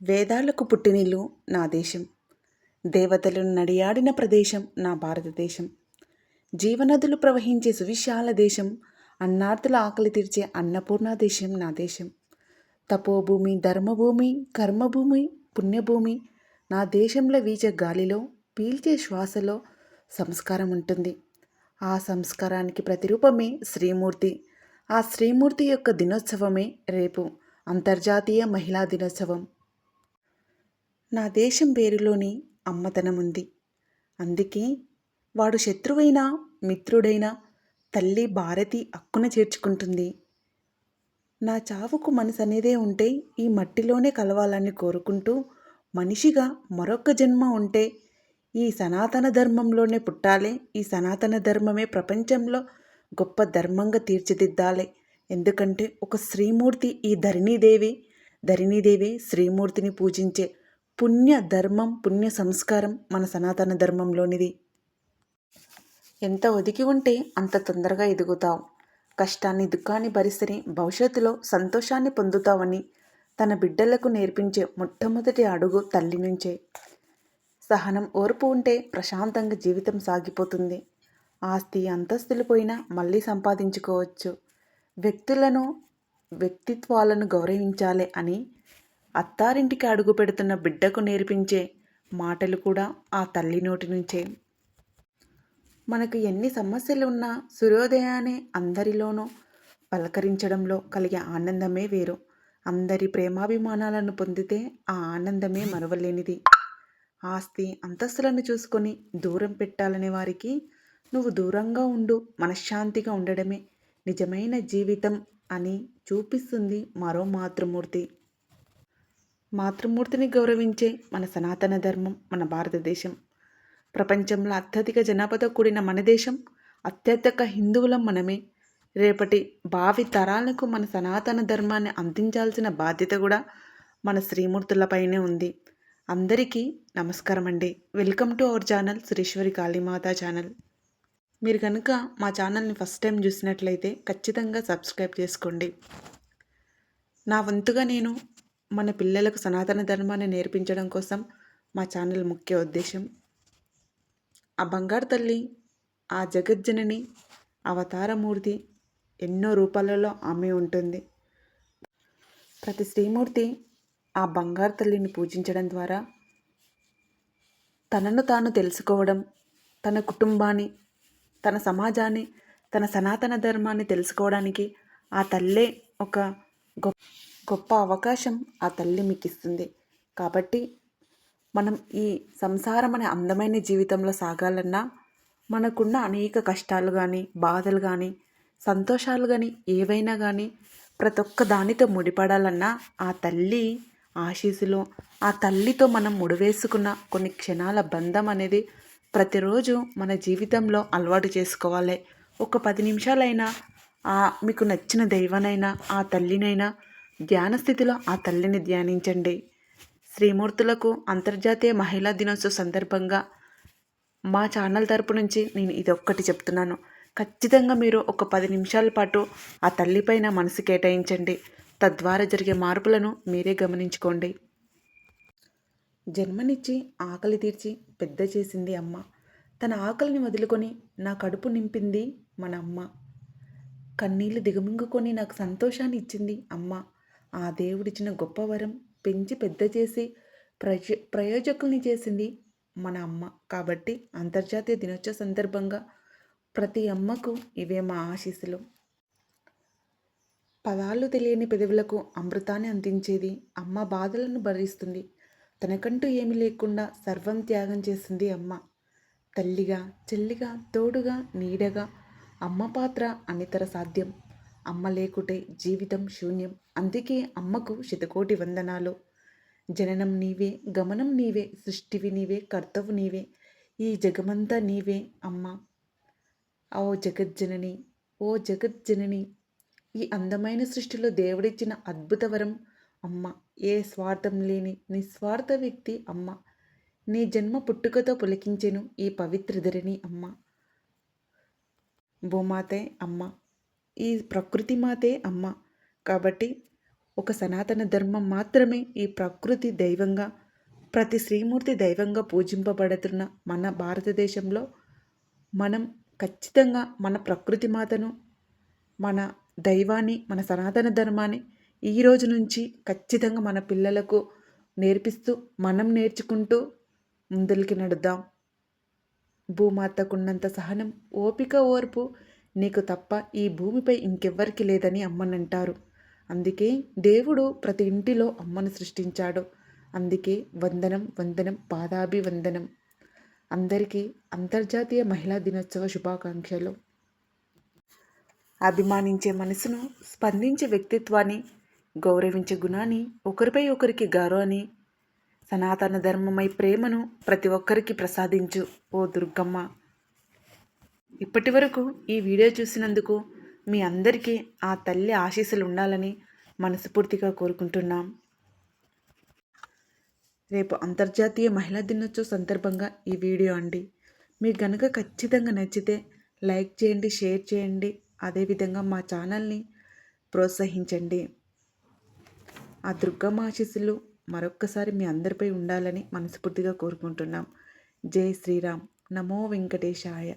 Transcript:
వేదాలకు పుట్టినిల్లు నా దేశం. దేవతలు నడియాడిన ప్రదేశం నా భారతదేశం. జీవనదులు ప్రవహించే సువిశాల దేశం. అన్నార్తుల ఆకలి తీర్చే అన్నపూర్ణ దేశం నా దేశం. తపోభూమి, ధర్మభూమి, కర్మభూమి, పుణ్యభూమి. నా దేశంలో వీచే గాలిలో, పీల్చే శ్వాసలో సంస్కారం ఉంటుంది. ఆ సంస్కారానికి ప్రతిరూపమే శ్రీమూర్తి. ఆ శ్రీమూర్తి యొక్క దినోత్సవమే రేపు అంతర్జాతీయ మహిళా దినోత్సవం. నా దేశం పేరులోని అమ్మతనముంది. అందుకే వాడు శత్రువైనా మిత్రుడైనా తల్లి భారతి అక్కున చేర్చుకుంటుంది. నా చావుకు మనసనేదే ఉంటే ఈ మట్టిలోనే కలవాలని కోరుకుంటూ, మనిషిగా మరొక జన్మ ఉంటే ఈ సనాతన ధర్మంలోనే పుట్టాలి. ఈ సనాతన ధర్మమే ప్రపంచంలో గొప్ప ధర్మంగా తీర్చిదిద్దాలి. ఎందుకంటే ఒక శ్రీమూర్తి ఈ ధరణీదేవి శ్రీమూర్తిని పూజించే పుణ్య ధర్మం, పుణ్య సంస్కారం మన సనాతన ధర్మంలోనిది. ఎంత ఒదిగి ఉంటే అంత తొందరగా ఎదుగుతావు. కష్టాన్ని దుఃఖాన్ని భరిస్తేనే భవిష్యత్తులో సంతోషాన్ని పొందుతావని తన బిడ్డలకు నేర్పించే మొట్టమొదటి అడుగు తల్లి నుంచే. సహనం, ఓర్పు ఉంటే ప్రశాంతంగా జీవితం సాగిపోతుంది. ఆస్తి అంతస్తులు పోయినా మళ్ళీ సంపాదించుకోవచ్చు. వ్యక్తిత్వాలను గౌరవించాలి అని అత్తారింటికి అడుగు పెడుతున్న బిడ్డకు నేర్పించే మాటలు కూడా ఆ తల్లి నోటి నుంచే. మనకు ఎన్ని సమస్యలు ఉన్నా సూర్యోదయాన్ని అందరిలోనూ పలకరించడంలో కలిగే ఆనందమే వేరు. అందరి ప్రేమాభిమానాలను పొందితే ఆ ఆనందమే మరువలేనిది. ఆస్తి అంతస్తులను చూసుకొని దూరం పెట్టాలనే వారికి నువ్వు దూరంగా ఉండు, మనశ్శాంతిగా ఉండడమే నిజమైన జీవితం అని చూపిస్తుంది మరో మాతృమూర్తి. మాతృమూర్తిని గౌరవించే మన సనాతన ధర్మం మన భారతదేశం. ప్రపంచంలో అత్యధిక జనాభాతో కూడిన మన దేశం. అత్యధిక హిందువులం మనమే. రేపటి భావి తరాలకు మన సనాతన ధర్మాన్ని అందించాల్సిన బాధ్యత కూడా మన శ్రీమూర్తులపైనే ఉంది. అందరికీ నమస్కారం అండి. Welcome to our channel Srishwari Kalimata channel. మీరు కనుక మా ఛానల్ని ఫస్ట్ టైం చూసినట్లయితే ఖచ్చితంగా సబ్స్క్రైబ్ చేసుకోండి. నా వంతుగా నేను మన పిల్లలకు సనాతన ధర్మాన్ని నేర్పించడం కోసం మా ఛానల్ ముఖ్య ఉద్దేశం. ఆ బంగారు తల్లి, ఆ జగజ్జనని, అవతారమూర్తి ఎన్నో రూపాలలో ఆమె ఉంటుంది. ప్రతి శ్రీమూర్తి ఆ బంగారు తల్లిని పూజించడం ద్వారా తనను తాను తెలుసుకోవడం, తన కుటుంబాన్ని, తన సమాజాన్ని, తన సనాతన ధర్మాన్ని తెలుసుకోవడానికి ఆ తల్లే ఒక గొప్ప అవకాశం ఆ తల్లి మీకు ఇస్తుంది. కాబట్టి మనం ఈ సంసారం అనే అందమైన జీవితంలో సాగాలన్నా మనకున్న అనేక కష్టాలు కానీ, బాధలు కానీ, సంతోషాలు కానీ, ఏవైనా కానీ ప్రతి ఒక్క దానితో ముడిపడాలన్నా ఆ తల్లి ఆశీస్సులు, ఆ తల్లితో మనం ముడివేసుకున్న కొన్ని క్షణాల బంధం అనేది ప్రతిరోజు మన జీవితంలో అలవాటు చేసుకోవాలి. ఒక 10 నిమిషాలైనా మీకు నచ్చిన దైవనైనా ఆ తల్లినైనా ధ్యాన స్థితిలో ఆ తల్లిని ధ్యానించండి. శ్రీమూర్తులకు అంతర్జాతీయ మహిళా దినోత్సవ సందర్భంగా మా ఛానల్ తరపు నుంచి నేను ఇదొక్కటి చెప్తున్నాను. ఖచ్చితంగా మీరు ఒక 10 నిమిషాల పాటు ఆ తల్లిపైన మనసు కేటాయించండి. తద్వారా జరిగే మార్పులను మీరే గమనించుకోండి. జన్మనిచ్చి ఆకలి తీర్చి పెద్ద చేసింది అమ్మ. తన ఆకలిని వదులుకొని నా కడుపు నింపింది మన అమ్మ. కన్నీళ్లు దిగమింగుకొని నాకు సంతోషాన్ని ఇచ్చింది అమ్మ. ఆ దేవుడిచ్చిన గొప్ప వరం పెంచి పెద్ద చేసి ప్రయోజకుల్ని చేసింది మన అమ్మ. కాబట్టి అంతర్జాతీయ దినోత్సవ సందర్భంగా ప్రతి అమ్మకు ఇవే మా ఆశీస్సులు. పదాలు తెలియని పెదవులకు అమృతాన్ని అందించేది అమ్మ. బాధలను భరిస్తుంది. తనకంటూ ఏమీ లేకుండా సర్వం త్యాగం చేసింది అమ్మ. తల్లిగా, చెల్లిగా, తోడుగా, నీడగా అమ్మ పాత్ర అనితర సాధ్యం. అమ్మ లేకుంటే జీవితం శూన్యం. అందుకే అమ్మకు శతకోటి వందనాలు. జననం నీవే, గమనం నీవే, సృష్టివి నీవే, కర్తవు నీవే, ఈ జగమంతా నీవే అమ్మ. ఓ జగజ్జనని, ఓ జగజ్జనని, ఈ అందమైన సృష్టిలో దేవుడిచ్చిన అద్భుత వరం అమ్మ. ఏ స్వార్థం లేని నిస్వార్థ వ్యక్తి అమ్మ. నీ జన్మ పుట్టుకతో పులకించెను ఈ పవిత్ర ధరణి అమ్మ. భూమాతే అమ్మ, ఈ ప్రకృతి మాతే అమ్మ. కాబట్టి ఒక సనాతన ధర్మం మాత్రమే ఈ ప్రకృతి దైవంగా, ప్రతి శ్రీమూర్తి దైవంగా పూజింపబడుతున్న మన భారతదేశంలో మనం ఖచ్చితంగా మన ప్రకృతి మాతను, మన దైవాన్ని, మన సనాతన ధర్మాన్ని ఈ రోజు నుంచి ఖచ్చితంగా మన పిల్లలకు నేర్పిస్తూ, మనం నేర్చుకుంటూ ముందరికి నడుద్దాం. భూమాతకున్నంత సహనం, ఓపిక, ఓర్పు నీకు తప్ప ఈ భూమిపై ఇంకెవ్వరికి లేదని అమ్మనంటారు. అందుకే దేవుడు ప్రతి ఇంటిలో అమ్మను సృష్టించాడు. అందుకే వందనం వందనం పాదాభివందనం. అందరికీ అంతర్జాతీయ మహిళా దినోత్సవ శుభాకాంక్షలు. అభిమానించే మనసును, స్పందించే వ్యక్తిత్వాన్ని, గౌరవించే గుణాన్ని, ఒకరిపై ఒకరికి గౌరవాన్ని, సనాతన ధర్మమై ప్రేమను ప్రతి ఒక్కరికి ప్రసాదించు ఓ దుర్గమ్మ. ఇప్పటి వరకు ఈ వీడియో చూసినందుకు మీ అందరికీ ఆ తల్లి ఆశీస్సులు ఉండాలని మనస్ఫూర్తిగా కోరుకుంటున్నాం. రేపు అంతర్జాతీయ మహిళా దినోత్సవ సందర్భంగా ఈ వీడియో అండి. మీకు కనుక ఖచ్చితంగా నచ్చితే లైక్ చేయండి, షేర్ చేయండి. అదేవిధంగా మా ఛానల్ని ప్రోత్సహించండి. ఆ దుర్గమ్మ ఆశీస్సులు మరొక్కసారి మీ అందరిపై ఉండాలని మనస్ఫూర్తిగా కోరుకుంటున్నాం. జై శ్రీరామ్. నమో వెంకటేశాయ.